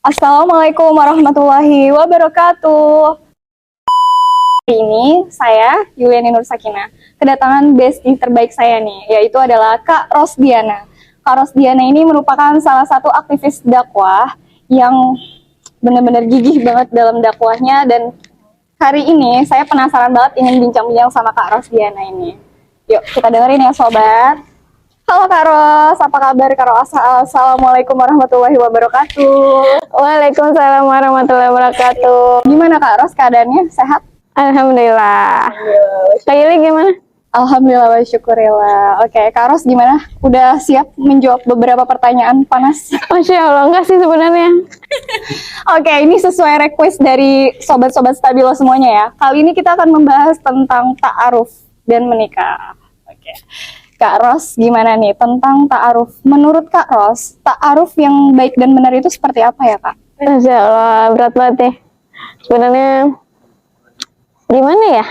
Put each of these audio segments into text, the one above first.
Assalamualaikum warahmatullahi wabarakatuh. Hari ini saya, Yuliani Nur Sakinah, kedatangan bestie terbaik saya nih, yaitu adalah Kak Rosdiana. Kak Rosdiana ini merupakan salah satu aktivis dakwah yang benar-benar gigih banget dalam dakwahnya, dan hari ini saya penasaran banget ingin bincang-bincang sama Kak Rosdiana ini. Yuk kita dengerin ya sobat. Halo Kak Ros, apa kabar Kak Ros? Assalamualaikum warahmatullahi wabarakatuh. Waalaikumsalam warahmatullahi wabarakatuh. Gimana Kak Ros keadaannya? Sehat? Alhamdulillah. Kak Yuli gimana? Alhamdulillah wa syukurillah. Oke, Kak Ros gimana? Udah siap menjawab beberapa pertanyaan panas? Masya Allah, enggak sih sebenarnya. Oke, ini sesuai request dari sobat-sobat Stabilo semuanya ya. Kali ini kita akan membahas tentang ta'aruf dan menikah. Oke. Kak Ros, gimana nih tentang ta'aruf? Menurut Kak Ros, ta'aruf yang baik dan benar itu seperti apa ya Kak? Masya Allah, berat banget ya. Sebenarnya gimana ya?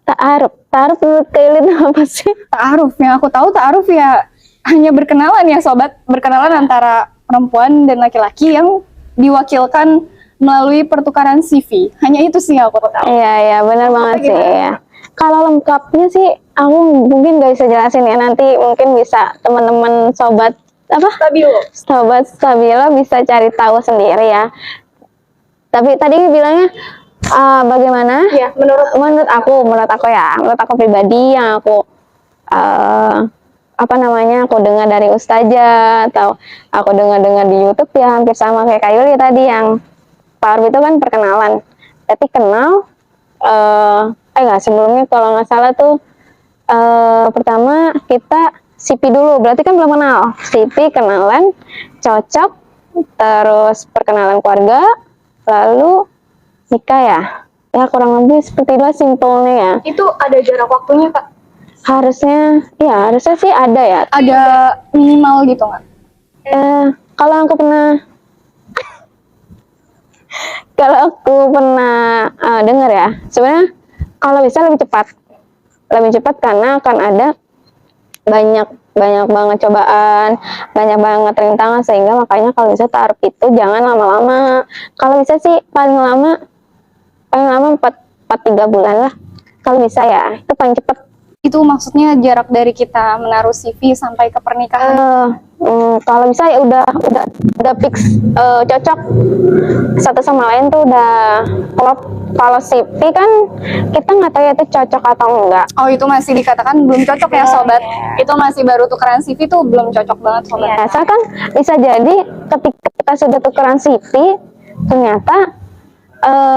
Ta'aruf menurut Kak Yuli itu apa sih? Ta'aruf, yang aku tahu ta'aruf ya hanya berkenalan ya sobat. Berkenalan antara perempuan dan laki-laki yang diwakilkan melalui pertukaran CV. Hanya itu sih yang aku tahu. Iya, benar banget sih ya. Kalau lengkapnya sih aku mungkin gak bisa jelasin ya, nanti mungkin bisa teman-teman sobat Stabilo bisa cari tahu sendiri ya. Tapi tadi bilangnya bagaimana? Ya, menurut aku pribadi yang aku aku dengar dari ustazah atau aku dengar di YouTube ya, hampir sama kayak Kak Yuli tadi yang ta'aruf itu kan perkenalan. Tapi kenal sebelumnya kalau nggak salah tuh pertama kita CV dulu, berarti kan belum kenal. CV, kenalan, cocok, terus perkenalan keluarga, lalu nikah ya. Ya kurang lebih seperti itu simpelnya ya. itu ada jarak waktunya Kak? Harusnya sih ada ya. Ada minimal gitu nggak? Kalau aku pernah dengar ya, sebenarnya kalau bisa lebih cepat karena akan ada banyak banget cobaan, banyak banget rintangan, sehingga makanya kalau bisa ta'aruf itu jangan lama-lama. Kalau bisa sih paling lama 3 bulan lah kalau bisa ya, itu paling cepat. Itu maksudnya jarak dari kita menaruh CV sampai ke pernikahan. Kalau bisa ya udah fix cocok satu sama lain tuh udah klop. Kalau CV kan kita nggak tahu ya itu cocok atau enggak. Oh, itu masih dikatakan belum cocok ya sobat. Itu masih baru tukeran CV tuh belum cocok banget sobat. Ya, saya kan bisa jadi ketika kita sudah tukeran CV ternyata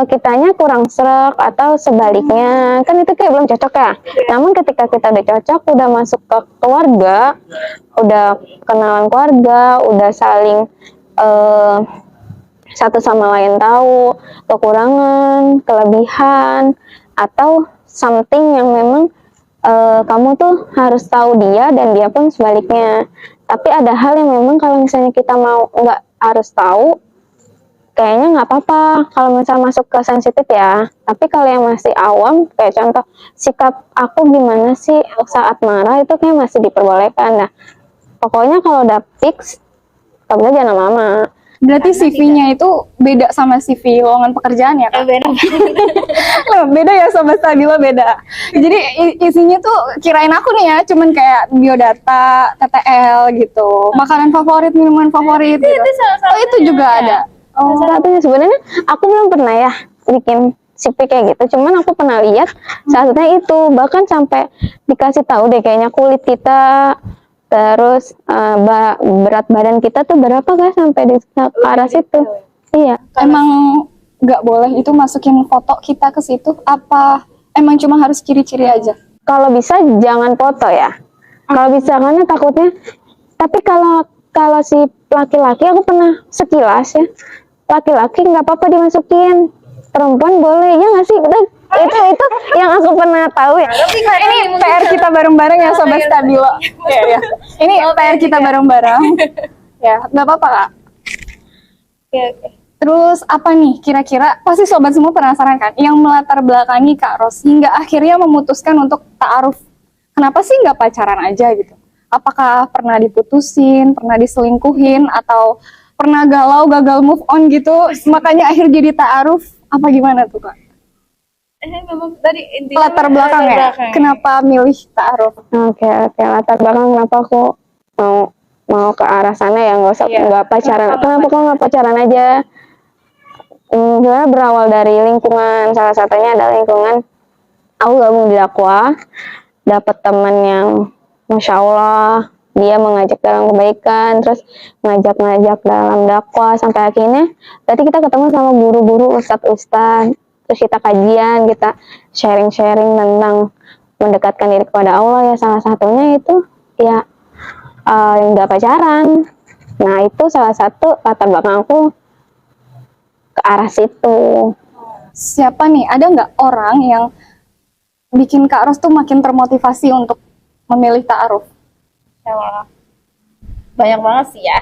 kitanya kurang serak atau sebaliknya, kan itu kayak belum cocok ya. Namun ketika kita udah cocok, udah masuk ke keluarga, udah kenalan keluarga, udah saling satu sama lain tahu kekurangan, kelebihan, atau something yang memang kamu tuh harus tahu dia dan dia pun sebaliknya. Tapi ada hal yang memang kalau misalnya kita mau nggak harus tahu, kayaknya nggak apa-apa kalau misalnya masuk ke sensitif ya. Tapi kalau yang masih awam, kayak contoh sikap aku gimana sih saat marah, itu kayak masih diperbolehkan. Nah, pokoknya kalau udah fix, tapi jangan lama-lama. Berarti CV-nya itu beda sama CV lowongan pekerjaan ya Kak? Beda ya sobat Stabilo, beda. Jadi isinya tuh kirain aku nih ya, cuman kayak biodata, TTL gitu, makanan favorit, minuman favorit gitu. Oh, itu juga ada. Oh, salah satunya sebenarnya aku belum pernah ya bikin CV kayak gitu, cuman aku pernah lihat salah satunya itu, bahkan sampai dikasih tahu deh kayaknya kulit kita, terus berat badan kita tuh berapa guys, sampai di arah situ. Iya. Emang nggak boleh itu masukin foto kita ke situ? Apa emang cuma harus ciri-ciri aja? Kalau bisa jangan foto ya. Kalau bisa, karena takutnya. Tapi kalau si laki-laki, aku pernah sekilas ya. Laki-laki nggak apa-apa dimasukin, perempuan boleh ya nggak sih? Itu yang aku pernah tahu ya. Ini PR kita bareng-bareng ya sobat Stabilo. Ya. Ini PR kita bareng-bareng. Ya, nggak apa-apa Kak. Oke. Terus apa nih kira-kira, pasti sobat semua penasaran kan, yang melatar belakangi Kak Ros hingga akhirnya memutuskan untuk ta'aruf? Kenapa sih nggak pacaran aja gitu? Apakah pernah diputusin, pernah diselingkuhin, atau pernah galau, gagal move on gitu, makanya akhir jadi ta'aruf, apa gimana tuh Kak? Memang tadi intinya Latar belakang ya, kenapa milih ta'aruf? Oke, latar belakang kenapa aku mau ke arah sana ya, nggak usah nggak pacaran. Kenapa kok nggak pacaran aja? Sebenarnya berawal dari lingkungan, salah satunya adalah lingkungan aku gabung di dakwah, dapat teman yang masya Allah dia mengajak dalam kebaikan, terus ngajak dalam dakwah sampai akhirnya tadi kita ketemu sama guru-guru, ustadz-ustadz, terus kita kajian, kita sharing-sharing tentang mendekatkan diri kepada Allah ya, salah satunya itu ya nggak pacaran. Nah itu salah satu latar belakang aku ke arah situ. Siapa nih, ada nggak orang yang bikin Kak Ros tuh makin termotivasi untuk memilih ta'aruf? Banyak banget sih ya.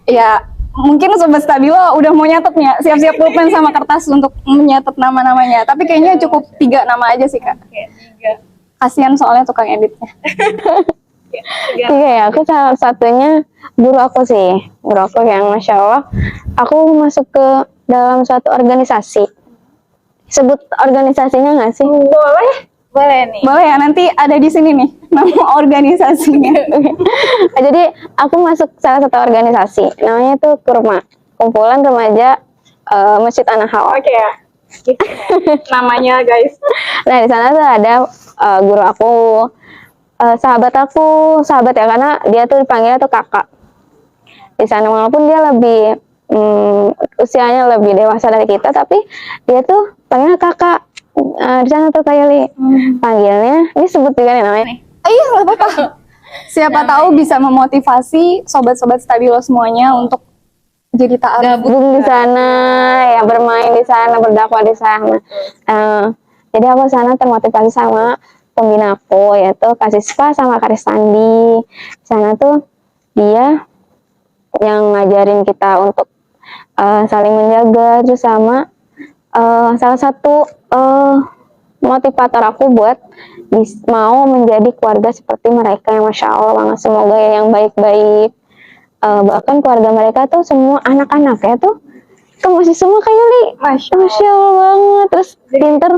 Ya, mungkin Sobat Stabilo udah mau nyatet nih ya, siap-siap pulpen sama kertas untuk menyatet nama-namanya. Tapi kayaknya cukup 3 nama aja sih Kak. Oke, 3. Kasihan soalnya tukang editnya. Iya ya, aku salah satunya guru aku sih, guru aku yang masya Allah, aku masuk ke dalam suatu organisasi. Sebut organisasinya nggak sih? Boleh nih. Boleh ya, nanti ada di sini nih nama organisasinya. Jadi aku masuk salah satu organisasi, namanya itu Kurma, Kumpulan Remaja Masjid An-Nahl. Oke ya. Namanya guys. Nah di sana tuh ada guru aku, sahabat ya, karena dia tuh dipanggilnya tuh kakak. Di sana walaupun dia lebih usianya lebih dewasa dari kita, tapi dia tuh panggilnya kakak. Di sana tuh kayak panggilnya, ini sebut juga nih namanya nih. Iya, nggak apa-apa. Siapa tahu bisa memotivasi sobat-sobat Stabilo semuanya untuk jadi ta'aruf. Gabung di sana, ya bermain di sana, berdakwah di sana. Jadi aku sana termotivasi sama pembina aku, yaitu Kak Sispa sama Kak Ristandi. Di sana tuh dia yang ngajarin kita untuk saling menjaga, terus sama salah satu motivator aku buat mau menjadi keluarga seperti mereka yang masya Allah banget, semoga ya yang baik-baik. Bahkan keluarga mereka tuh semua anak-anaknya tuh masih semua kayak Li, masya Allah banget, terus pinter,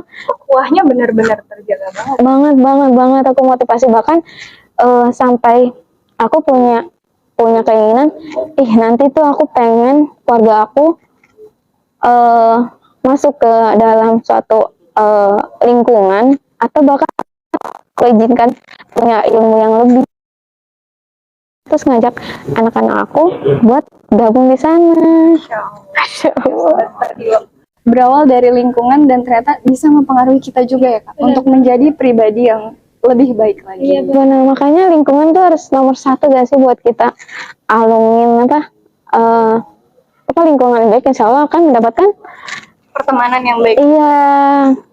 Kuahnya benar-benar terjaga banget aku motivasi, bahkan sampai aku punya keinginan, nanti tuh aku pengen keluarga aku masuk ke dalam suatu lingkungan atau bahkan aku izinkan punya ilmu yang lebih, terus ngajak anak-anak aku buat gabung di sana. Masya Allah. Berawal dari lingkungan dan ternyata bisa mempengaruhi kita juga ya Kak, untuk menjadi pribadi yang lebih baik lagi. Iya benar, makanya lingkungan tuh harus nomor 1 gak sih buat kita alungin lingkungan yang baik, insya Allah akan mendapatkan Pertemanan yang baik iya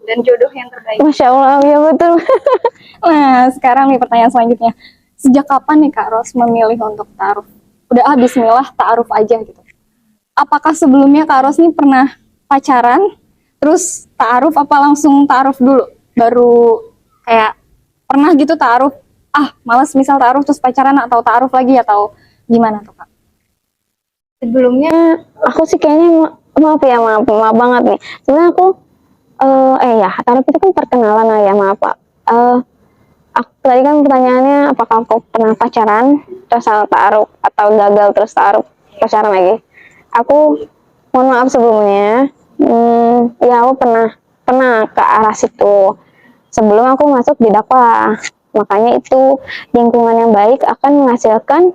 dan jodoh yang terbaik. masya Allah, ya betul. Nah, sekarang nih pertanyaan selanjutnya. Sejak kapan nih Kak Ros memilih untuk ta'aruf? Udah bismillah ta'aruf aja gitu. Apakah sebelumnya Kak Ros nih pernah pacaran, terus ta'aruf, apa langsung ta'aruf dulu? Baru kayak pernah gitu ta'aruf, malas misal ta'aruf terus pacaran atau ta'aruf lagi, atau gimana tuh Kak? Sebelumnya aku sih kayaknya maaf banget nih. Sebenarnya aku ta'aruf itu kan perkenalan lah ya, maaf Pak. Aku tadi kan pertanyaannya apakah aku pernah pacaran terus ta'aruf atau gagal terus ta'aruf pacaran lagi. Aku mohon maaf sebelumnya. Ya aku pernah ke arah situ sebelum aku masuk di dakwah. Makanya itu lingkungan yang baik akan menghasilkan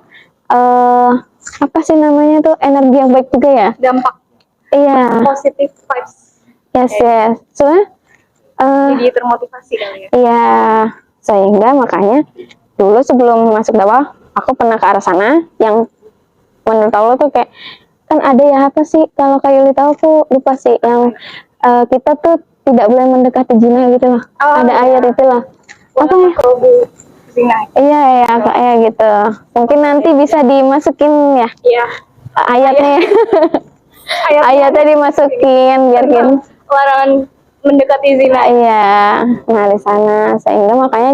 apa sih namanya tuh, energi yang baik juga ya. Dampak Iya. positif vibes. Yes. Soalnya Jadi termotivasi kali ya. iya, sehingga makanya dulu sebelum masuk dakwah aku pernah ke arah sana yang menurut Allah tuh kayak, kan ada ya apa sih, kalau kayak Yuli tahu aku lupa sih, yang kita tuh tidak boleh mendekati zina gitu loh. Ada ayat itu loh. Apa ya? Zina. Iya kayak gitu. Mungkin nanti bisa dimasukin ya Iya. ayatnya. Ayatnya dimasukin biar kita larangan mendekati zina. iya. Nah di sana, sehingga makanya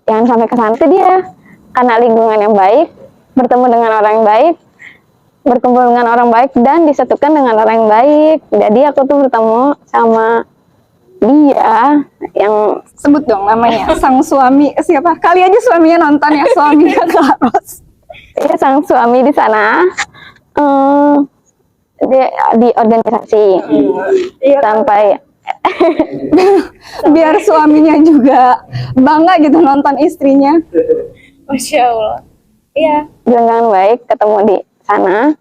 jangan sampai ke sana. Itu dia, karena lingkungan yang baik, bertemu dengan orang yang baik, berkumpul dengan orang baik dan disatukan dengan orang yang baik. Jadi aku tuh bertemu sama dia yang Sebut dong namanya, sang suami siapa? Kali aja suaminya nonton ya, suaminya Kak Ros. dia sang suami di sana. Dia di organisasi sampai Biar suaminya juga bangga gitu nonton istrinya. Masya Allah. Iya. dengan baik ketemu di sana.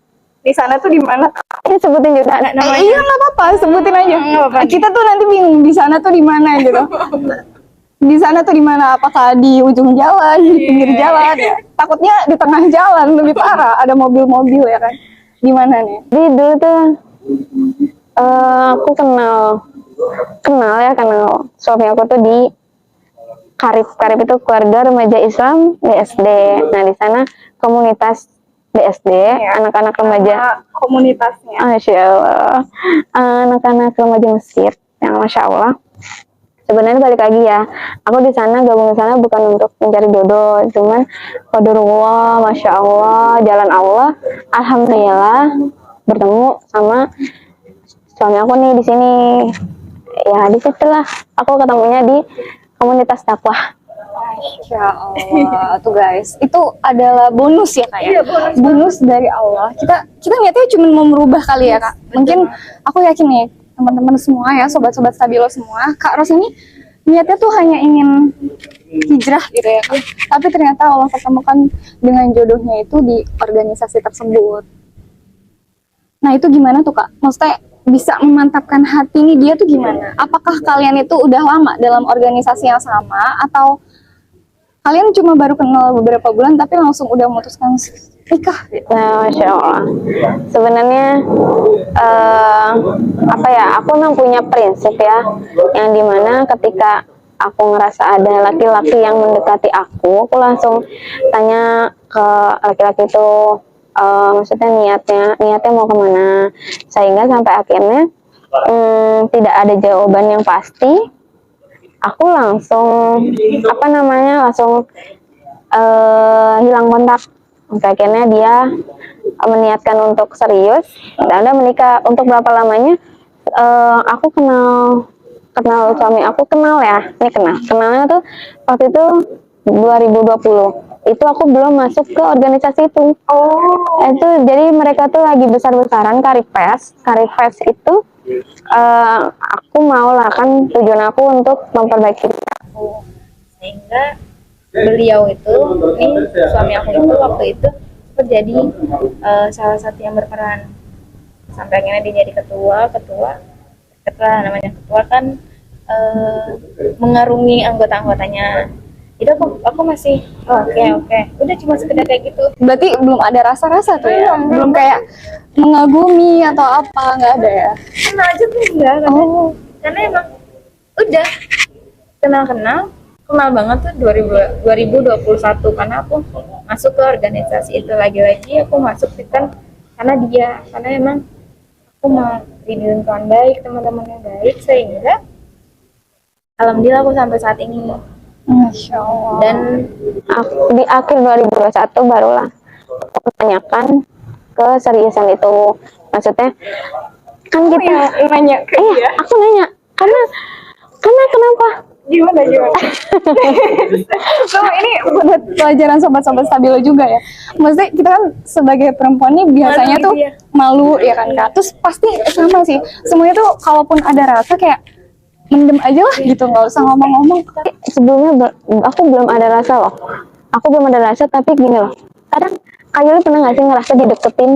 Di sana tuh di mana? Ini sebutin juga Namanya. Iya nggak apa-apa, sebutin aja. Nggak apa-apa. Kita tuh nanti bingung di sana tuh di mana gitu. Di sana tuh di mana? Apakah di ujung jalan, di pinggir jalan ya? Takutnya di tengah jalan lebih parah, ada mobil-mobil ya kan? Di mana nih? Di dulu tuh aku kenal suami aku tuh di Karib itu keluarga remaja Islam BSD. Nah di sana komunitas BSD anak-anak remaja Komunitasnya. Masya Allah, anak-anak remaja Mesir yang Masya Allah. Sebenarnya balik lagi ya, aku di sana gabung di sana bukan untuk mencari jodoh, cuman qadarullah, Masya Allah, jalan Allah, alhamdulillah bertemu sama suami aku nih di sini. Ya di situlah aku ketemunya di komunitas dakwah. Masya Allah, tuh guys, itu adalah bonus ya kak ya? Bonus dari Allah. Kita niatnya cuma mau merubah kali ya kak. Mungkin aku yakin nih teman-teman semua ya, sobat-sobat Stabilo semua, Kak Ros ini niatnya tuh hanya ingin hijrah gitu ya kak. Tapi ternyata Allah pertemukan dengan jodohnya itu di organisasi tersebut. Nah itu gimana tuh kak? Maksudnya bisa memantapkan hati ini dia tuh gimana? Apakah kalian itu udah lama dalam organisasi yang sama atau kalian cuma baru kenal beberapa bulan tapi langsung udah memutuskan nikah gitu? Nah, Masya Allah. Sebenarnya apa ya? Aku memang punya prinsip ya, yang dimana ketika aku ngerasa ada laki-laki yang mendekati aku langsung tanya ke laki-laki itu, maksudnya niatnya mau kemana, sehingga sampai akhirnya tidak ada jawaban yang pasti. Aku langsung langsung hilang kontak. Akhirnya dia meniatkan untuk serius dan ada menikah. Untuk berapa lamanya aku kenal suami aku, kenalnya tuh waktu itu 2020. Itu aku belum masuk ke organisasi itu. Itu jadi mereka tuh lagi besar-besaran Karifest itu. Aku mau lah, kan tujuan aku untuk memperbaiki aku. Sehingga beliau itu, suami aku itu waktu itu jadi salah satu yang berperan sampai akhirnya dia jadi ketua namanya ketua kan, mengarungi anggota-anggotanya. Itu aku masih oke udah cuma sekedar kayak gitu. Berarti belum ada rasa-rasa tuh ya? Belum kayak mengagumi atau apa, nggak ada ya? Kenal aja tuh enggak karena emang udah kenal banget tuh 2021 karena aku masuk ke organisasi itu. Lagi-lagi aku masuk kan karena emang aku mau di lingkungan baik, teman-teman yang baik, sehingga alhamdulillah aku sampai saat ini. Masya Allah. Dan di akhir 2021 barulah aku tanyakan keseriusan itu. Maksudnya kan kita nanya ke dia. aku nanya karena kenapa? Gimana? So, ini buat pelajaran sobat-sobat Stabilo juga ya. Maksudnya kita kan sebagai perempuan nih biasanya Malu tuh gitu ya. malu ya kan kak. Terus pasti sama sih. Semuanya tuh kalaupun ada rasa kayak mendem aja lah gitu, nggak usah ngomong-ngomong. Sebelumnya aku belum ada rasa loh. Aku belum ada rasa, tapi gini loh. Kadang kalian pernah nggak sih ngerasa dideketin?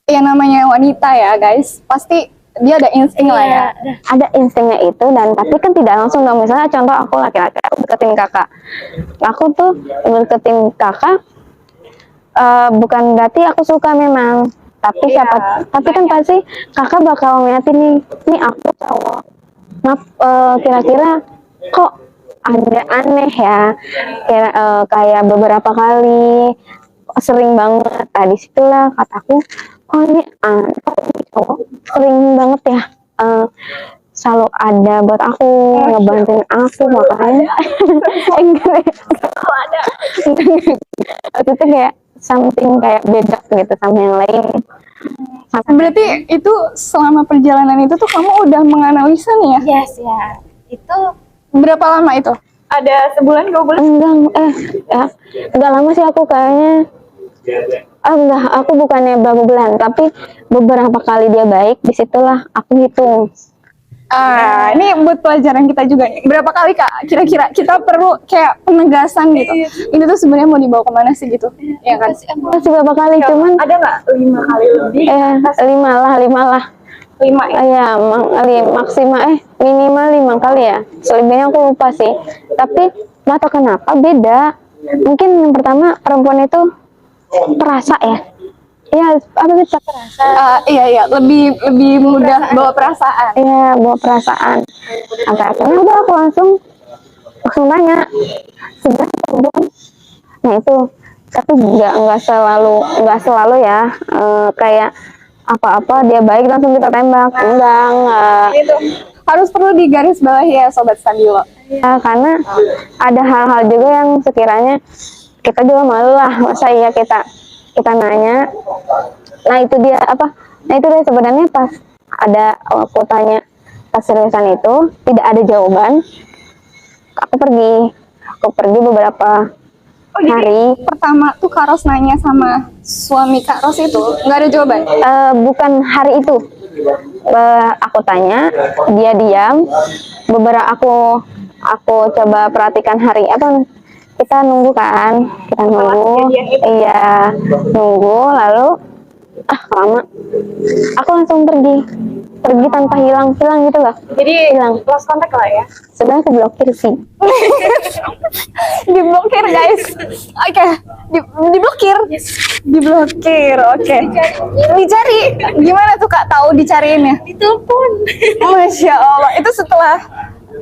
Yang namanya wanita ya guys, pasti dia ada insting lah ya. Ada instingnya itu, dan tapi kan tidak langsung dong. Misalnya contoh aku laki-laki, aku deketin kakak. Aku tuh deketin kakak bukan berarti aku suka memang. Tapi tapi kan pasti kakak bakal ngeliatin nih aku cowok. Kira-kira kok ada aneh ya, kayak beberapa kali sering banget. Di situlah kataku, oh ini cowok sering banget ya, selalu ada buat aku, ngebantuin aku, makanya enggak ada waktu itu kayak something kayak beda gitu sama yang lain. Berarti itu selama perjalanan itu tuh kamu udah menganalisa nih ya? Yes ya. Itu Berapa lama itu? Ada sebulan, 2 bulan? Enggak lama sih aku kayaknya. Enggak, aku bukannya berapa bulan, tapi beberapa kali dia baik, disitulah aku hitung. Ini buat pelajaran kita juga nih. Berapa kali Kak? Kira-kira kita perlu kayak penegasan gitu. Ini tuh sebenarnya mau dibawa kemana sih gitu? Ya kan? Masih berapa kali, cuman Ada nggak 5 kali lebih? 5 lah. 5 ya? Iya, maksimal minimal 5 kali ya. Selebihnya aku lupa sih. Tapi nggak tahu kenapa beda. Mungkin yang pertama perempuan itu perasa ya. Iya, apa sih perasa? Iya, lebih mudah bawa perasaan. Iya, bawa perasaan. Sampai akhirnya udah aku langsung nanya. Sebenarnya perempuan. Nah itu, tapi nggak selalu ya. Kayak apa-apa dia baik langsung kita tembak. Enggak. Itu harus perlu digaris bawahi ya Sobat Stabilo. Ya, karena ada hal-hal juga yang sekiranya kita juga malu lah, masa iya kita nanya. Nah itu dia sebenarnya pas aku tanya keseriusan itu tidak ada jawaban, aku pergi beberapa hari. Pertama tuh Kak Ros nanya sama suami Kak Ros itu nggak ada jawaban? Bukan hari itu. Aku tanya, dia diam. Aku coba perhatikan hari kita nunggu kan, iya nunggu, lalu lama, aku langsung pergi tanpa hilang gitu loh. Jadi hilang, lost contact lah ya? sebenarnya aku blokir sih. Diblokir guys. Oke. Diblokir. Oke. Dicari. Gimana tuh Kak tahu dicariinnya? ditelepon. Masya Allah. Itu setelah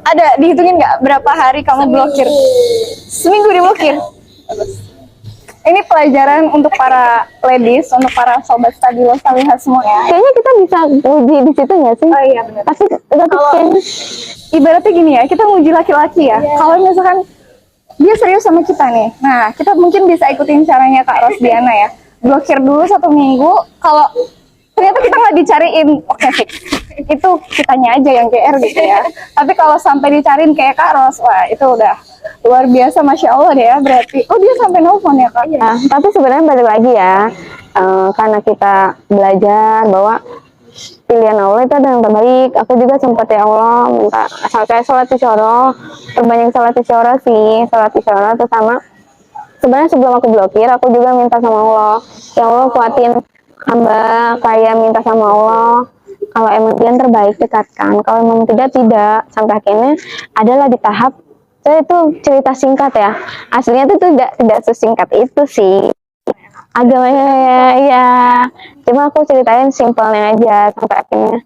ada dihitungin nggak berapa hari kamu blokir? Seminggu diblokir. Ini pelajaran untuk para ladies, untuk para sobat Stabilo Salihah semua ya. Kayaknya kita bisa uji di situ nggak sih? Oh iya benar. Tapi kayaknya Ibaratnya gini ya, kita nguji laki-laki ya. Kalau misalkan dia serius sama kita nih, nah kita mungkin bisa ikutin caranya Kak Rosdiana ya. Blokir dulu 1 minggu, kalau ternyata kita nggak dicariin, oke fix. Itu kitanya aja yang GR gitu ya. Tapi kalau sampai dicariin kayak Kak Ros, wah itu udah luar biasa, Masya Allah deh ya berarti. Oh dia sampai nelfon ya Kak? Nah, tapi sebenarnya balik lagi ya, karena kita belajar bahwa pilihan Allah itu ada yang terbaik. Aku juga sempat ya Allah minta saya sholat isyarah, terbanyak sholat isyarah sih, sholat isyarah terus sama. Sebenarnya sebelum aku blokir, aku juga minta sama Allah, ya Allah kuatin hamba, kayak minta sama Allah. Kalau emang dia yang terbaik dekatkan, kalau emang tidak, sampai akhirnya adalah di tahap itu cerita singkat ya. Aslinya itu tidak sesingkat itu sih. Agamanya ya. Cuma aku ceritain simpelnya aja sampai akhirnya.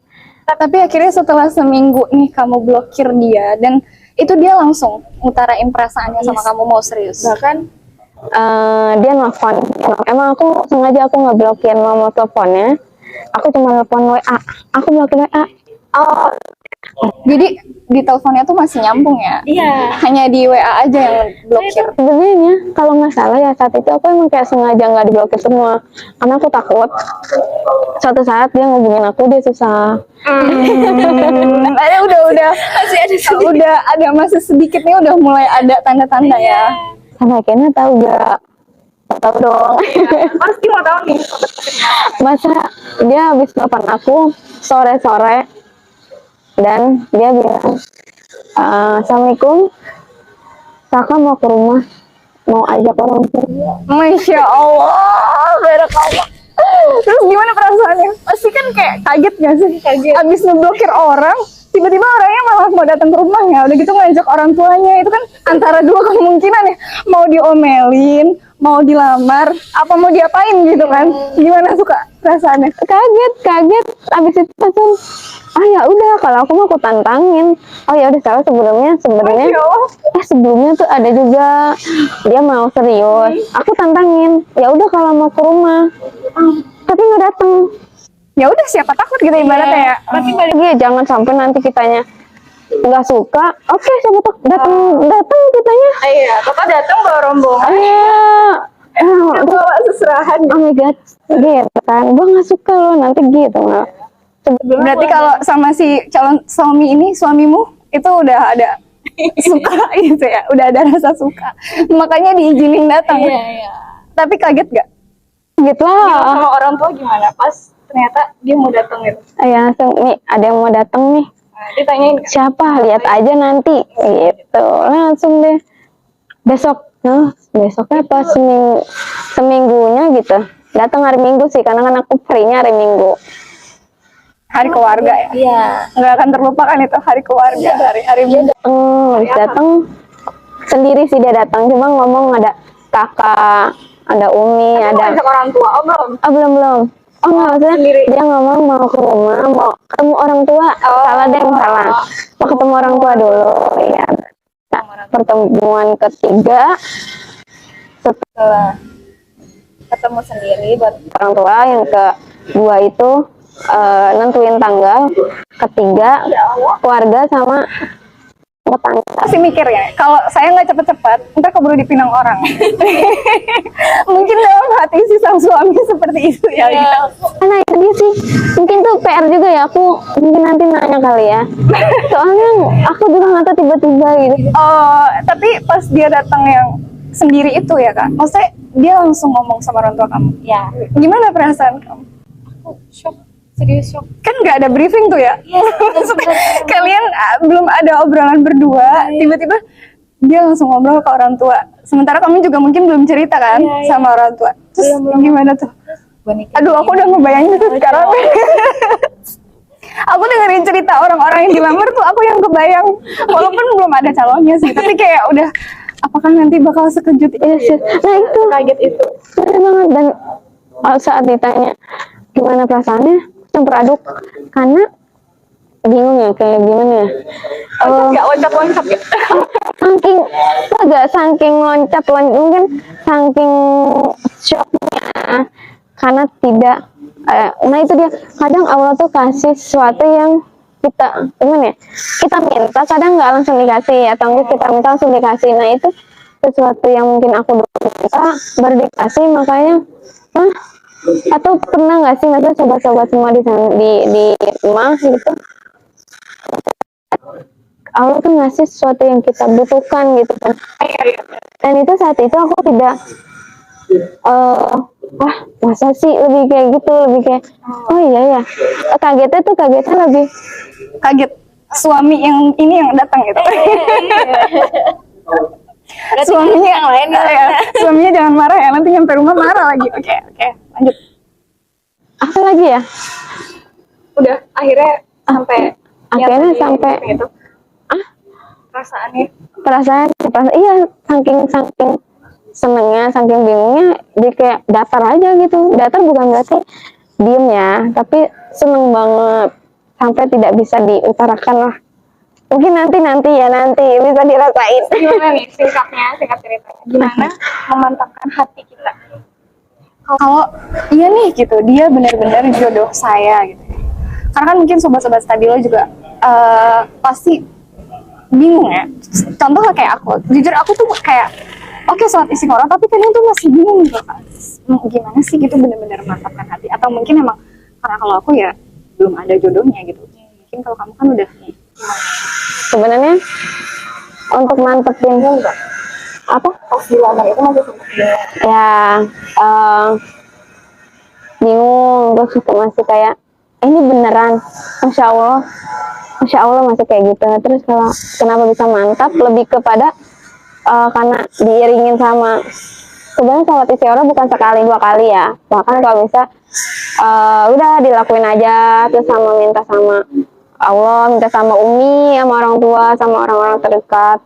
Tapi akhirnya setelah seminggu nih kamu blokir dia dan itu dia langsung ngutarain perasaannya sama kamu mau serius. Bahkan Dia nelfon. Emang aku sengaja nggak blokir nomor teleponnya. Aku cuma telepon WA. Aku blokir WA. Oh. Jadi di teleponnya tuh masih nyambung ya? Iya. Hanya di WA aja yang blokir. Sebenarnya kalau nggak salah ya saat itu aku emang kayak sengaja nggak diblokir semua, karena aku takut suatu saat dia ngubungin aku dia susah. Udah ada masih sedikit nih udah mulai ada tanda-tanda ya. Sampai akhirnya tahu dong. Pasti mau tahu nih. Masa dia habis telepon aku sore-sore dan dia bilang, Assalamualaikum, Saka mau ke rumah, mau ajak orang tua. Masya Allah, barakallah. Terus gimana perasaannya? Pasti kan kayak kaget gak sih? Kaget. Abis ngeblokir orang, tiba-tiba orangnya malah mau datang ke rumahnya. Udah gitu ngajak orang tuanya. Itu kan antara dua kemungkinan ya. Mau diomelin, mau dilamar, apa mau diapain gitu kan? Gimana suka perasaannya? Kaget. Abis itu langsung, ya udah kalau aku mau aku tantangin. Oh ya udah salah sebenarnya sebelumnya tuh ada juga dia mau serius. Aku tantangin. Ya udah kalau mau ke rumah. Tapi nggak datang. Ya udah siapa takut gitu ibaratnya ya. Berarti balik lagi jangan sampai nanti kitanya nggak suka. Oke, siapa takut datang kitanya. Iya, Bapak datang bawa rombongan. Iya. bawa seserahan. Oh my god, gitu kan, gue nggak suka loh nanti gitu. Nah, Berarti kalau sama si calon suami ini, suamimu itu udah ada suka gitu ya, udah ada rasa suka, makanya diizinin datang. Iya. Tapi kaget gak? gitu lah. Sama orang tua gimana pas ternyata dia mau datang gitu? Ya langsung nih ada yang mau datang nih, Nah, ditanyain gak? siapa, lihat aja nanti gitu, langsung deh besok. Nah, besoknya apa, seminggunya gitu datang hari Minggu sih, karena kan aku free-nya hari Minggu. Hari keluarga ya? Iya. Nggak akan terlupakan itu hari keluarga, hari Minggu. Habis datang sendiri sih dia datang, cuma ngomong ada kakak, ada Umi, ada Ajak orang tua, oh belum? belum. Oh nggak, maksudnya sendiri. dia ngomong mau ke rumah, mau ketemu orang tua. Salah deh, salah. Mau ketemu orang tua dulu, ya. Nah, pertemuan ketiga Setelah ketemu sendiri buat orang tua, yang kedua itu nentuin tanggal, ketiga keluarga sama tetangga. Pasti mikir ya, kalau saya nggak cepet-cepet, ntar keburu dipinang orang. Mungkin dalam hati si sang suami seperti itu ya. Karena itu dia sih, mungkin tuh PR juga ya, aku mungkin nanti nanya kali ya. Soalnya aku juga nggak tahu tiba-tiba gitu. Oh, tapi pas dia datang yang sendiri itu ya kak, maksudnya dia langsung ngomong sama orang tua kamu. ya. Gimana perasaan kamu? Aku shock, serius shock. Kan nggak ada briefing tuh ya. Maksudnya kalian belum ada obrolan berdua, tiba-tiba dia langsung ngobrol ke orang tua. Sementara kamu juga mungkin belum cerita kan sama orang tua. Terus gimana tuh? Aduh, aku udah ngebayangin tuh sekarang. Aku dengerin cerita orang-orang yang dilamar tuh aku yang kebayang. Walaupun belum ada calonnya sih, tapi kayak udah apakah nanti bakal sekejut itu? Nah itu Kaget itu. bener banget. Dan saat ditanya gimana perasaannya, campur aduk, karena bingung ya, kayak gimana ya. Gak loncat-loncat ya? Saking loncat mungkin saking shocknya, karena tidak nah itu dia, kadang Allah tuh kasih sesuatu yang kita gimana ya, kita minta kadang nggak langsung dikasih, atau enggak kita minta langsung dikasih. Nah itu sesuatu yang mungkin aku dulu minta baru dikasih, makanya atau pernah nggak sih maksudnya sobat-sobat semua di sana di rumah gitu, Allah tuh ngasih sesuatu yang kita butuhkan gitu kan. Dan itu saat itu aku tidak wah masa sih, lebih kayak gitu, lebih kayak oh iya ya, kagetnya lebih Kaget suami yang ini yang datang gitu. Suaminya yang lain ya. Suaminya jangan marah ya, nanti nyampe rumah marah lagi. Oke, lanjut. apa lagi ya, Udah akhirnya sampai gitu. perasaan iya, saking senengnya, saking bingungnya, dia kayak datar aja gitu. Datar bukan berarti diem ya, tapi seneng banget sampai tidak bisa diutarakan lah. Mungkin nanti bisa dirasain. Gimana nih singkat cerita, gimana memantapkan hati kita kalau iya nih gitu, dia benar-benar jodoh saya gitu. Karena kan mungkin sobat-sobat stabilo juga pasti bingung ya. Contoh kayak aku, jujur aku tuh kayak oke sholat istiqoroh, tapi kadang tuh masih bingung gitu kan, gimana sih gitu benar-benar mantapkan hati. Atau mungkin emang karena kalau aku ya belum ada jodohnya gitu. Mungkin kalau kamu kan udah nih. Sebenarnya untuk mantepin apa Pas dilamar itu masih sempet bingung. ya, bingung, terus juga masih kayak ini beneran, masya Allah masih kayak gitu. Terus kalau kenapa bisa mantap, lebih kepada karena diiringin sama, sebenarnya sholat istiqoroh bukan sekali dua kali ya, bahkan kalau bisa udah dilakuin aja, terus sama minta sama Allah, minta sama Umi, sama orang tua, sama orang-orang terdekat.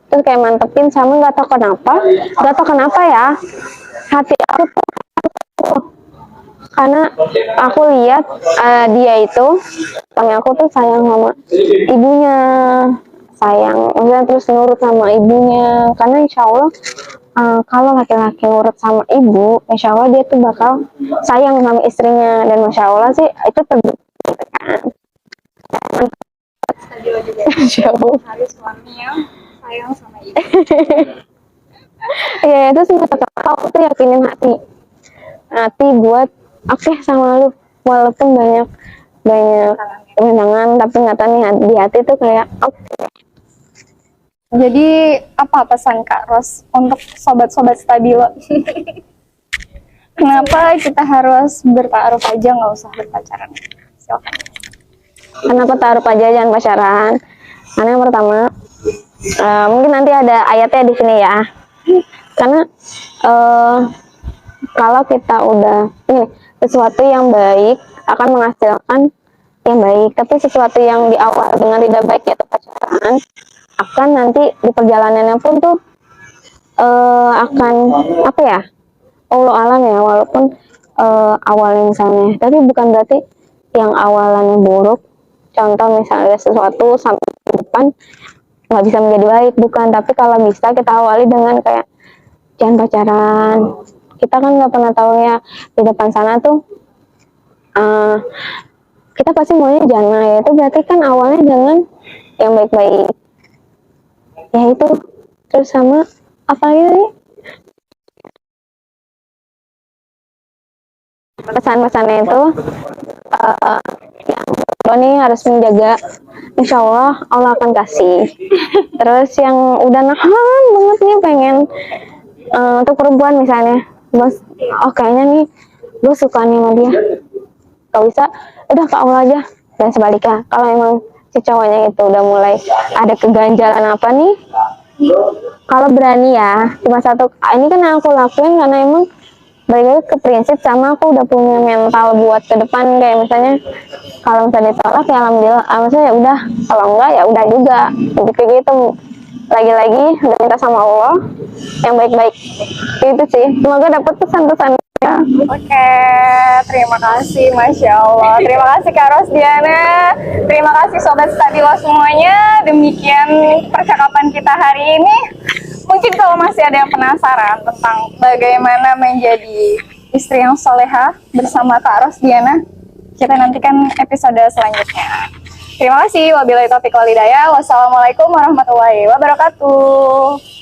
Terus kayak mantepin sama nggak tahu kenapa ya, hati aku tuh, karena aku lihat dia itu, suami aku tuh sayang sama ibunya, maksudnya terus nurut sama ibunya. Karena insya Allah kalau laki-laki nurut sama ibu, insya Allah dia tuh bakal sayang sama istrinya. Dan masya Allah sih itu terbukti kan. Stabilo juga Insya Allah. harus suami yang sayang sama ibu. Ya itu sih kata aku tuh yakinin hati buat oke sama lu, walaupun banyak banyak rintangan, tapi nggak tahu nih di hati tuh kayak oke. Jadi apa pesan Kak Ros untuk sobat-sobat stabilo? Kenapa kita harus bertaaruf aja, nggak usah berpacaran? Silakan. Kenapa taruh aja jangan pacaran? Karena yang pertama, mungkin nanti ada ayatnya di sini ya. Karena kalau kita udah ini sesuatu yang baik akan menghasilkan yang baik, tapi sesuatu yang di awal dengan tidak baik yaitu pacaran akan nanti di perjalanannya pun tuh akan apa ya? Allah alam ya, walaupun awalnya misalnya, tapi bukan berarti yang awalannya buruk. Contoh misalnya sesuatu sampai ke depan nggak bisa menjadi baik, bukan. Tapi kalau bisa kita awali dengan kayak jangan pacaran. Kita kan nggak pernah tahunya di depan sana tuh kita pasti maunya jannah ya, itu berarti kan awalnya dengan yang baik-baik. Ya itu terus sama apa lagi nih? Pesan-pesannya itu lo nih harus menjaga, insya Allah Allah akan kasih. Terus yang udah nahan banget nih pengen untuk perempuan misalnya, bos, oh kayaknya nih gue suka nih sama dia, gak bisa, udah ke Allah aja. Dan sebaliknya kalau emang si cowoknya itu udah mulai ada keganjalan apa nih, kalau berani ya, cuma satu ini kan yang aku lakuin karena emang balik lagi ke prinsip, sama aku udah punya mental buat ke depan. Kayak misalnya kalau misalnya ditolak ya alhamdulillah, maksudnya ya udah, kalau enggak ya udah juga, jadi kayak gitu. Lagi-lagi udah minta sama Allah yang baik-baik, itu sih. Semoga dapat pesan-pesan ya. Oke, terima kasih, Masya Allah. Terima kasih Kak Rosdiana. Terima kasih Sobat Stabilo semuanya. Demikian percakapan kita hari ini. Mungkin kalau masih ada yang penasaran tentang bagaimana menjadi istri yang soleha bersama Kak Rosdiana, kita nantikan episode selanjutnya. Terima kasih. Wabillahi taufiq wal hidayah. Wassalamualaikum warahmatullahi wabarakatuh.